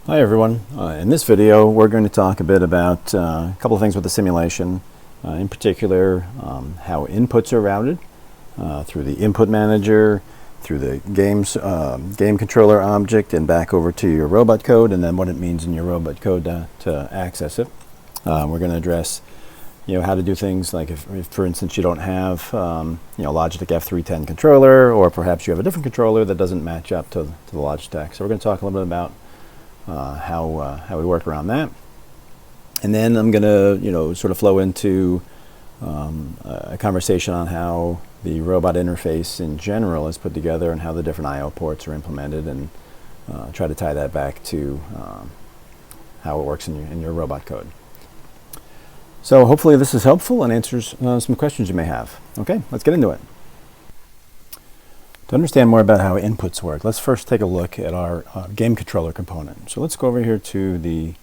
Hi everyone. In this video we're going to talk a bit about a couple of things with the simulation, in particular how inputs are routed through the input manager, through the game controller object and back over to your robot code, and then what it means in your robot code to access it. We're going to address how to do things like if for instance you don't have Logitech F310 controller, or perhaps you have a different controller that doesn't match up to the Logitech. So we're going to talk a little bit about how we work around that, and then I'm going to sort of flow into a conversation on how the robot interface in general is put together and how the different I/O ports are implemented, and try to tie that back to how it works in your robot code. So hopefully this is helpful and answers some questions you may have. Okay, let's get into it. To understand more about how inputs work, let's first take a look at our game controller component. So let's go over here to the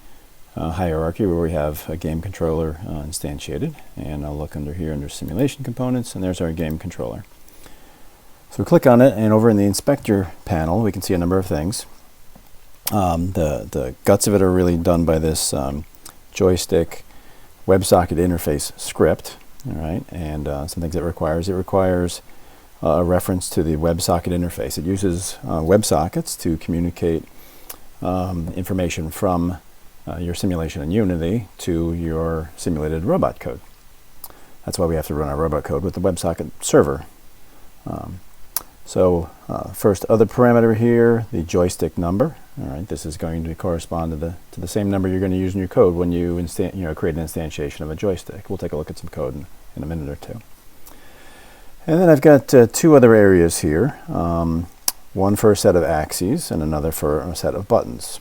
hierarchy where we have a game controller instantiated, and I'll look under here under simulation components, and there's our game controller. So we click on it, and over in the inspector panel we can see a number of things. The guts of it are really done by this joystick WebSocket interface script, all right, and some things it requires a reference to the WebSocket interface. It uses WebSockets to communicate information from your simulation in Unity to your simulated robot code. That's why we have to run our robot code with the WebSocket server. First, other parameter here, the joystick number. All right, this is going to correspond to the same number you're going to use in your code when you create an instantiation of a joystick. We'll take a look at some code in a minute or two. And then I've got two other areas here, one for a set of axes and another for a set of buttons.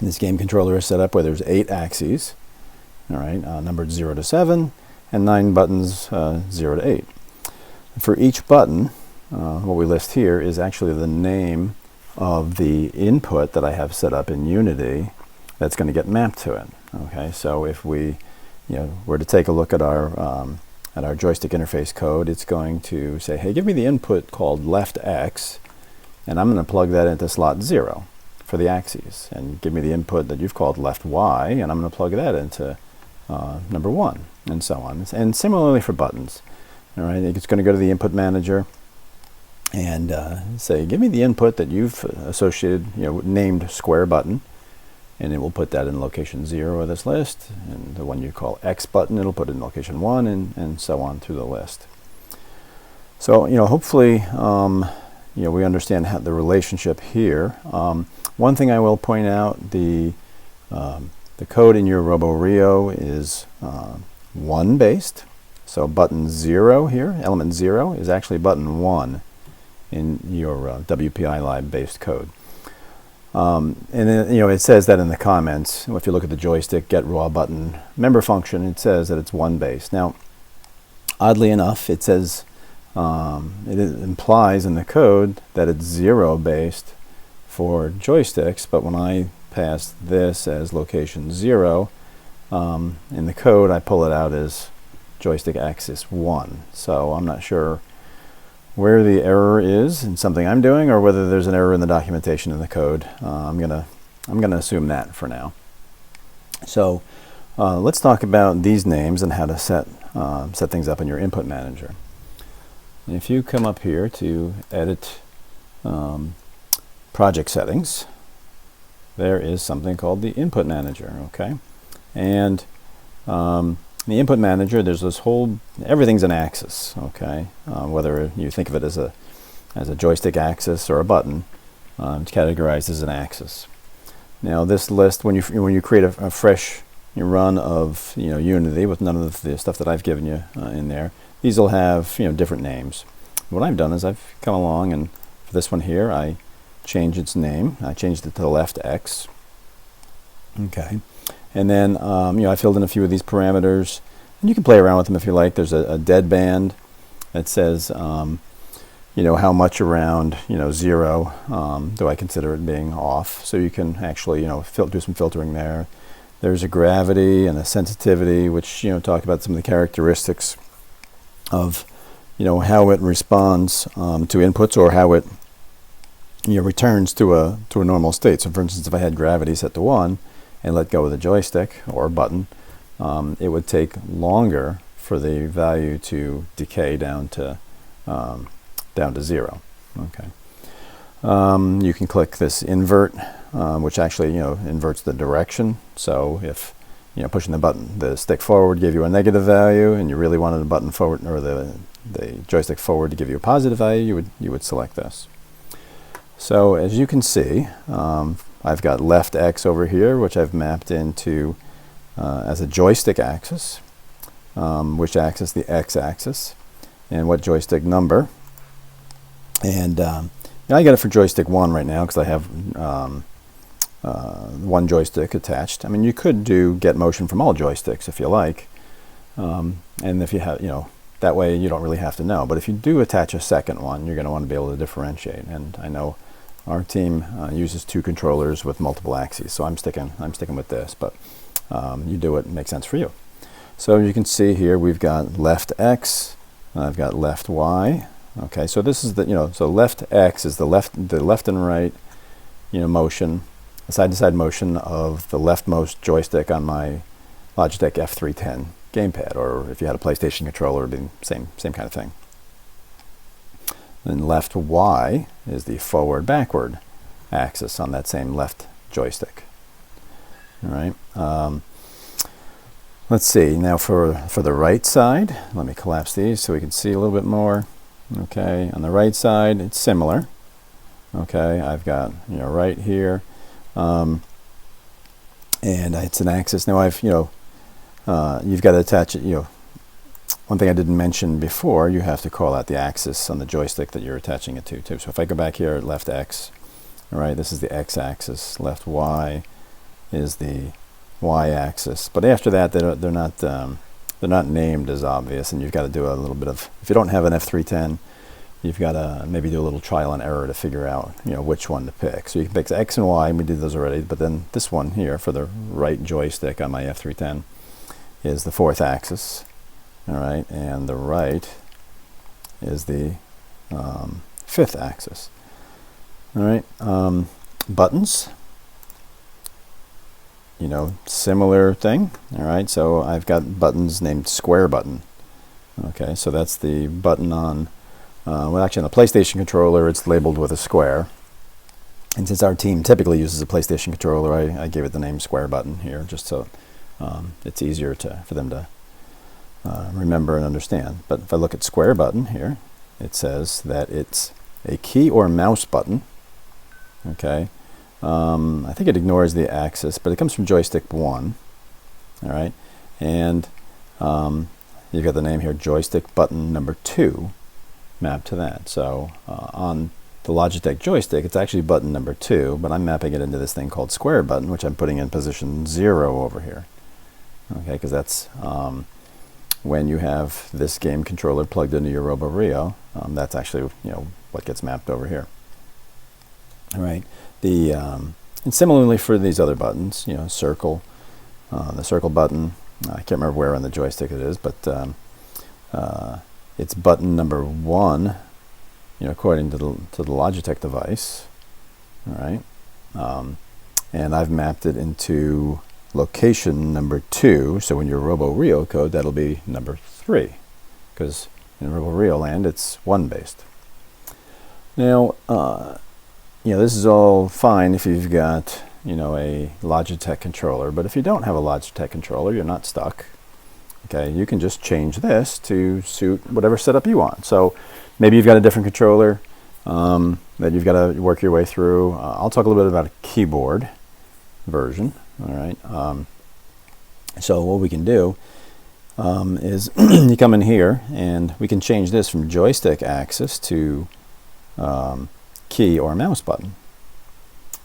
This game controller is set up where there's 8 axes, all right, numbered 0 to 7, and 9 buttons 0 to 8. For each button, what we list here is actually the name of the input that I have set up in Unity that's going to get mapped to it. Okay, so if we were to take a look at our joystick interface code, it's going to say, hey, give me the input called left X, and I'm going to plug that into slot 0 for the axes, and give me the input that you've called left Y, and I'm going to plug that into number 1, and so on. And similarly for buttons. All right, it's going to go to the input manager and say, give me the input that you've associated, named square button, and it will put that in location 0 of this list, and the one you call X button, it'll put it in location 1, and so on through the list. So hopefully we understand how the relationship here. One thing I will point out, the code in your RobioRIO is 1 based, so button 0 here, element 0, is actually button 1 in your WPI lib based code. And then, it says that in the comments. If you look at the joystick get raw button member function, it says that it's 1 base. Now, oddly enough, it says it implies in the code that it's 0 based for joysticks, but when I pass this as location 0 in the code, I pull it out as joystick axis 1. So I'm not sure where the error is in something I'm doing, or whether there's an error in the documentation in the code. I'm gonna assume that for now. So let's talk about these names and how to set things up in your input manager. And if you come up here to edit project settings, there is something called the input manager. Okay, and the input manager, there's this whole, everything's an axis, okay? Whether you think of it as a joystick axis or a button, it's categorized as an axis. Now this list, when you create a fresh run of Unity with none of the stuff that I've given you in there, these will have different names. What I've done is I've come along, and for this one here, I changed its name. I changed it to the left X. Okay. And then I filled in a few of these parameters, and you can play around with them if you like. There's a dead band that says how much around 0 do I consider it being off. So you can actually do some filtering there. There's a gravity and a sensitivity, which talk about some of the characteristics of how it responds to inputs, or how it returns to a normal state. So for instance, if I had gravity set to 1 and let go of the joystick or button, it would take longer for the value to decay down to 0. Okay. You can click this invert, which actually inverts the direction. So if pushing the stick forward gave you a negative value, and you really wanted the button forward or the joystick forward to give you a positive value, you would select this. So as you can see, I've got left X over here, which I've mapped into as a joystick axis, which axis? The X axis, and what joystick number. And I got it for joystick 1 right now because I have one joystick attached. I mean, you could do get motion from all joysticks if you like, and if you have, that way you don't really have to know. But if you do attach a second one, you're going to want to be able to differentiate. And I know our team uses 2 controllers with multiple axes, so I'm sticking with this. But you do what makes sense for you. So you can see here we've got left X, and I've got left Y. Okay, so this is the so left X is the left and right motion, the side-to-side motion of the leftmost joystick on my Logitech F310 gamepad, or if you had a PlayStation controller, it'd be the same kind of thing. Then left Y is the forward-backward axis on that same left joystick. All right. Let's see now for the right side. Let me collapse these so we can see a little bit more. Okay, on the right side, it's similar. Okay, I've got right here, and it's an axis. Now you've got to attach it. One thing I didn't mention before, you have to call out the axis on the joystick that you're attaching it to too. So if I go back here at left X, all right, this is the X axis. Left Y is the Y axis. But after that, they're not named as obvious, and you've got to do a little bit of, if you don't have an F310, you've got to maybe do a little trial and error to figure out which one to pick. So you can pick X and Y, and we did those already, but then this one here for the right joystick on my F310 is the 4th axis, all right, and the right is the 5th axis. All right, buttons, similar thing. All right, so I've got buttons named square button. Okay, so that's the button on, well, actually on the PlayStation controller, it's labeled with a square. And since our team typically uses a PlayStation controller, I gave it the name square button here, just so it's easier for them to remember and understand. But if I look at square button here, it says that it's a key or mouse button. Okay. I think it ignores the axis, but it comes from joystick 1. All right, and you've got the name here, joystick button number 2, mapped to that. So on the Logitech joystick, it's actually button number 2, but I'm mapping it into this thing called square button, which I'm putting in position 0 over here. Okay, because that's when you have this game controller plugged into your RobioRIO, that's actually what gets mapped over here. All right. And similarly for these other buttons, circle, the circle button, I can't remember where on the joystick it is, but it's button number 1, according to the Logitech device. All right, and I've mapped it into location number 2. So in your RobioRIO code, that'll be number 3, because in RobioRIO land, it's 1 based. Now. This is all fine if you've got, a Logitech controller, but if you don't have a Logitech controller, you're not stuck. Okay, you can just change this to suit whatever setup you want. So maybe you've got a different controller that you've got to work your way through. I'll talk a little bit about a keyboard version. All right. So what we can do is you come in here, and we can change this from joystick axis to key or mouse button.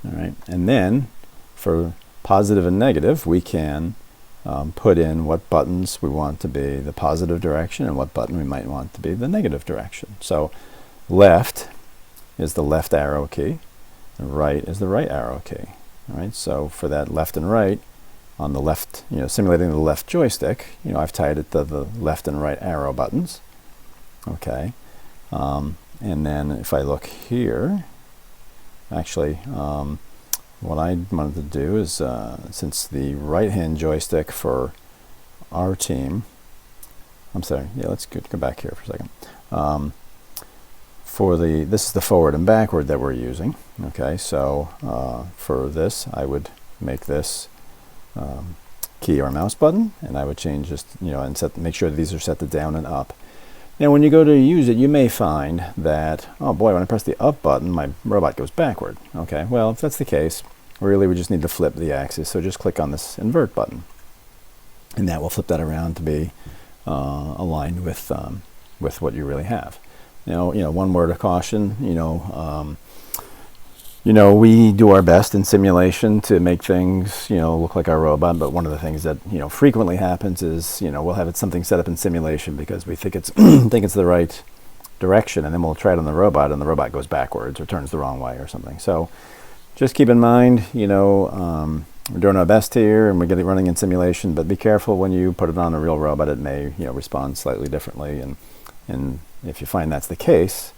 All right, and then for positive and negative, we can put in what buttons we want to be the positive direction and what button we might want to be the negative direction. So left is the left arrow key, and right is the right arrow key. All right, so for that left and right, on the left, simulating the left joystick, I've tied it to the left and right arrow buttons. Okay. And then if I look here, Actually, what I wanted to do is, since the right-hand joystick for our team, I'm sorry, yeah, let's go back here for a second. This is the forward and backward that we're using. Okay, so for this, I would make this key or mouse button, and I would change this, and make sure that these are set to down and up. Now, when you go to use it, you may find that, oh boy, when I press the up button, my robot goes backward. Okay, well, if that's the case, really we just need to flip the axis. So just click on this invert button, and that will flip that around to be aligned with what you really have. One word of caution. We do our best in simulation to make things, look like our robot. But one of the things that frequently happens is, we'll have something set up in simulation because we think it's think it's the right direction, and then we'll try it on the robot, and the robot goes backwards or turns the wrong way or something. So just keep in mind, we're doing our best here, and we're getting running in simulation. But be careful when you put it on a real robot; it may, respond slightly differently. And if you find that's the case,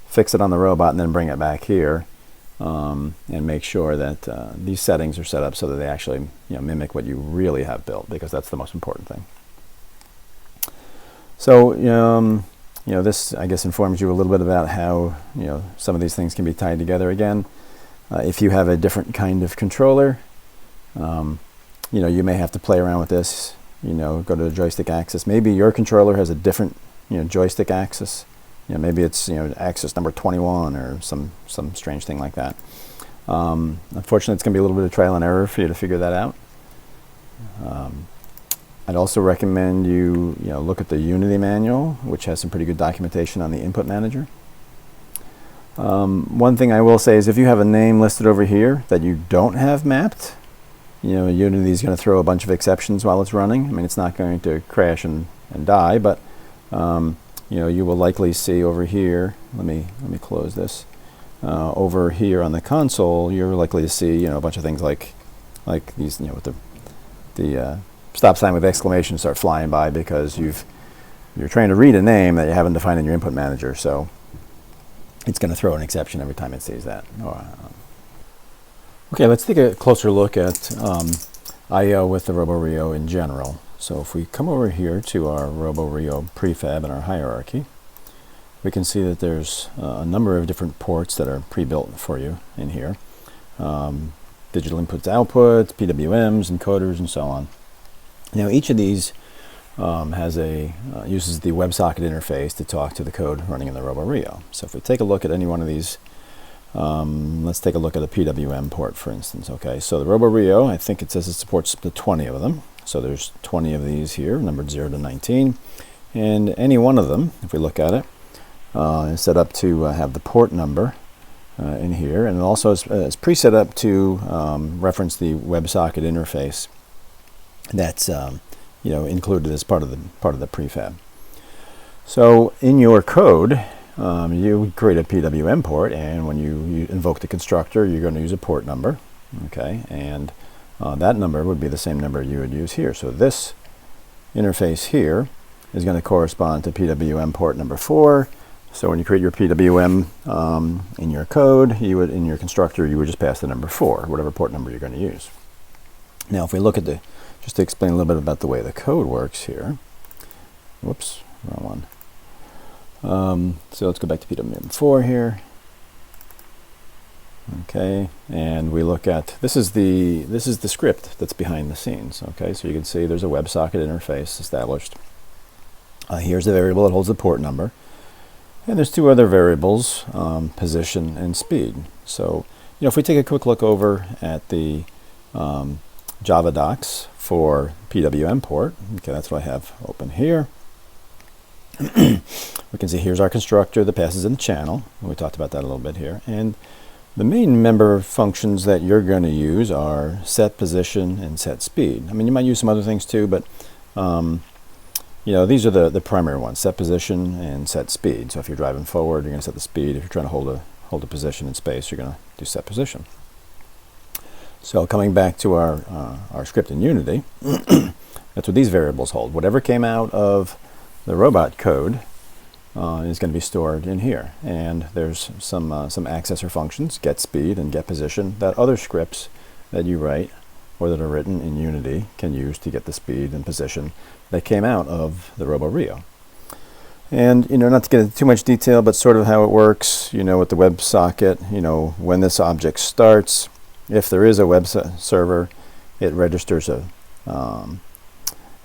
fix it on the robot and then bring it back here. And make sure that these settings are set up so that they actually mimic what you really have built, because that's the most important thing. So this, I guess, informs you a little bit about how some of these things can be tied together again. If you have a different kind of controller, you may have to play around with this. Go to the joystick axis. Maybe your controller has a different joystick axis. Maybe it's axis number 21 or some strange thing like that. Unfortunately, it's going to be a little bit of trial and error for you to figure that out. I'd also recommend you look at the Unity manual, which has some pretty good documentation on the input manager. One thing I will say is if you have a name listed over here that you don't have mapped, Unity is going to throw a bunch of exceptions while it's running. I mean, it's not going to crash and die, but you will likely see over here, let me close this, over here on the console, you're likely to see a bunch of things like these, with the stop sign with exclamation start flying by because you're trying to read a name that you haven't defined in your input manager, so it's going to throw an exception every time it sees that. Okay, let's take a closer look at I/O with the RobioRIO in general. So if we come over here to our RobioRIO prefab and our hierarchy, we can see that there's a number of different ports that are pre-built for you in here. Digital inputs, outputs, PWMs, encoders, and so on. Now each of these uses the WebSocket interface to talk to the code running in the RobioRIO. So if we take a look at any one of these, let's take a look at a PWM port, for instance. Okay, so the RobioRIO, I think it says it supports the 20 of them. So there's 20 of these here, numbered 0 to 19. And any one of them, if we look at it, is set up to have the port number in here. And it also is pre-set up to reference the WebSocket interface that's included as part of the prefab. So in your code, you create a PWM port, and when you invoke the constructor, you're going to use a port number. Okay, and that number would be the same number you would use here. So this interface here is going to correspond to PWM port number 4. So when you create your PWM in your code, in your constructor, you would just pass the number 4, whatever port number you're going to use. Now, if we look at just to explain a little bit about the way the code works here. Whoops, wrong one. So let's go back to PWM 4 here. Okay, and we look at this is the script that's behind the scenes. Okay, so you can see there's a WebSocket interface established. Here's the variable that holds the port number, and there's two other variables, position and speed. So if we take a quick look over at the Java docs for PWM port, okay, that's what I have open here. We can see here's our constructor that passes in the channel. We talked about that a little bit here, and the main member functions that you're going to use are set position and set speed. I mean, you might use some other things too, but these are the primary ones: set position and set speed. So if you're driving forward, you're going to set the speed. If you're trying to hold a position in space, you're going to do set position. So coming back to our script in Unity, that's what these variables hold. Whatever came out of the robot code is going to be stored in here. And there's some accessor functions, get speed and get position, that other scripts that you write or that are written in Unity can use to get the speed and position that came out of the RobioRIO. And, not to get into too much detail, but sort of how it works, with the WebSocket, when this object starts, if there is a web server, it registers a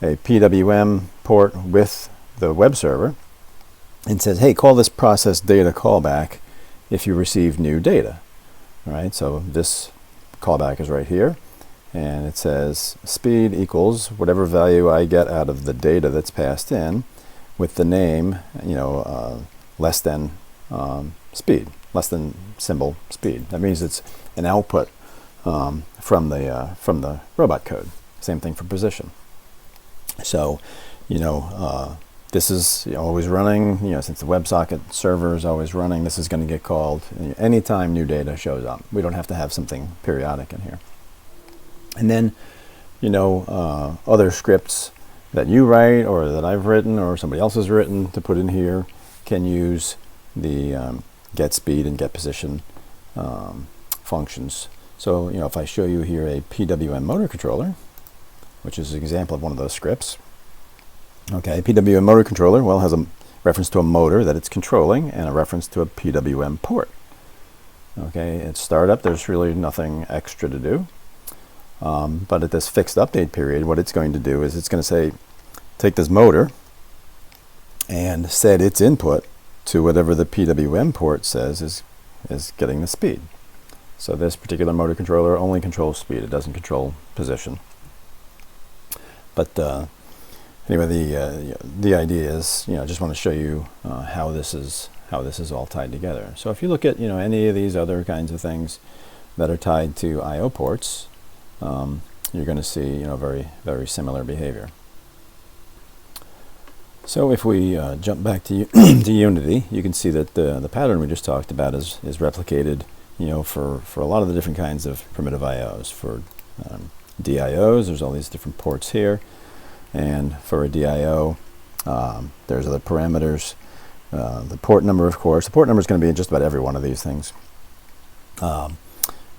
PWM port with the web server and says, hey, call this process data callback if you receive new data. All right, so this callback is right here, and it says speed equals whatever value I get out of the data that's passed in, with the name, less than speed, less than symbol speed. That means it's an output from the robot code. Same thing for position. So, this is always running. Since the WebSocket server is always running, this is going to get called anytime new data shows up. We don't have to have something periodic in here. And then, other scripts that you write or that I've written or somebody else has written to put in here can use the get speed and get position functions. So, if I show you here a PWM motor controller, which is an example of one of those scripts. Okay, PWM motor controller, has a reference to a motor that it's controlling and a reference to a PWM port. Okay, at startup, there's really nothing extra to do. But at this fixed update period, what it's going to do is it's going to say, take this motor and set its input to whatever the PWM port says is getting the speed. So this particular motor controller only controls speed. It doesn't control position. But anyway, the idea is, just want to show you how this is all tied together. So if you look at any of these other kinds of things that are tied to I/O ports, you're going to see very, very similar behavior. So if we jump back to to Unity, you can see that the pattern we just talked about is replicated for a lot of the different kinds of primitive I/Os. For DIOs, there's all these different ports here, and for a DIO, there's other parameters. The port number, of course. The port number is going to be in just about every one of these things.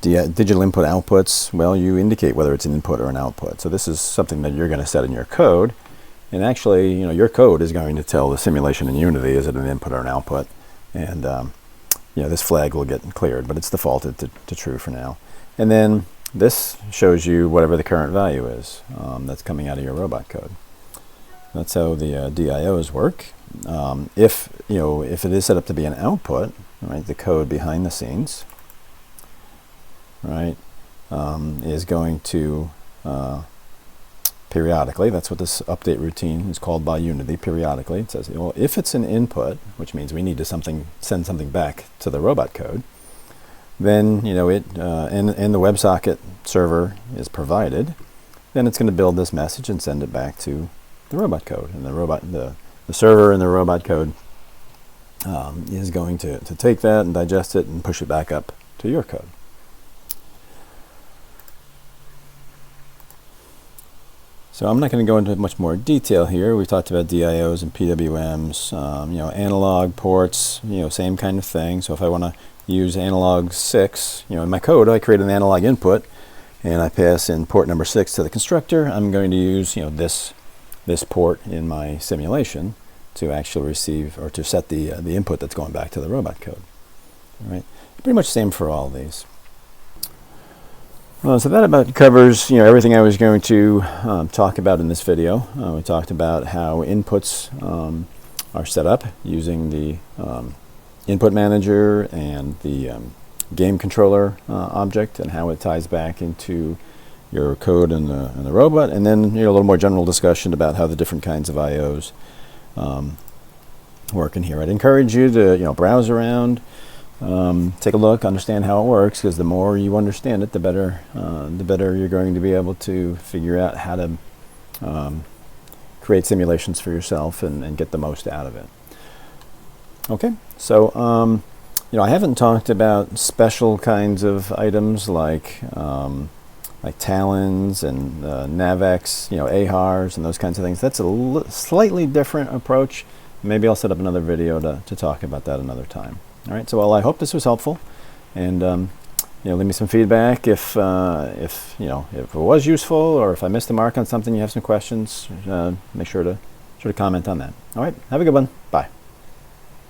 Digital input outputs, you indicate whether it's an input or an output. So this is something that you're going to set in your code, and actually, your code is going to tell the simulation in Unity, is it an input or an output, and this flag will get cleared, but it's defaulted to true for now. And then this shows you whatever the current value is that's coming out of your robot code. That's how the DIOs work. If it is set up to be an output, right, the code behind the scenes, right, is going to periodically, that's what this update routine is called by Unity, periodically. It says, if it's an input, which means we need to send something back to the robot code, then and the WebSocket server is provided, then it's going to build this message and send it back to the robot code. And the server in the robot code is going to take that and digest it and push it back up to your code. So I'm not going to go into much more detail here. We talked about DIOs and PWMs, analog ports, same kind of thing. So if I want to use analog 6, in my code, I create an analog input and I pass in port number 6 to the constructor. I'm going to use, this port in my simulation to actually receive or to set the input that's going back to the robot code. All right, pretty much same for all of these. So that about covers everything I was going to talk about in this video. We talked about how inputs are set up using the input manager and the game controller object, and how it ties back into your code and the robot, and then a little more general discussion about how the different kinds of IOs work in here. I'd encourage you to browse around. Take a look, understand how it works, because the more you understand it, the better you're going to be able to figure out how to create simulations for yourself and get the most out of it. Okay, so I haven't talked about special kinds of items like talons and NavX, AHARs and those kinds of things. That's a slightly different approach maybe I'll set up another video to talk about that another time. All right, so well, I hope this was helpful, and leave me some feedback if it was useful, or if I missed the mark on something, you have some questions, make sure to comment on that. All right, have a good one. Bye.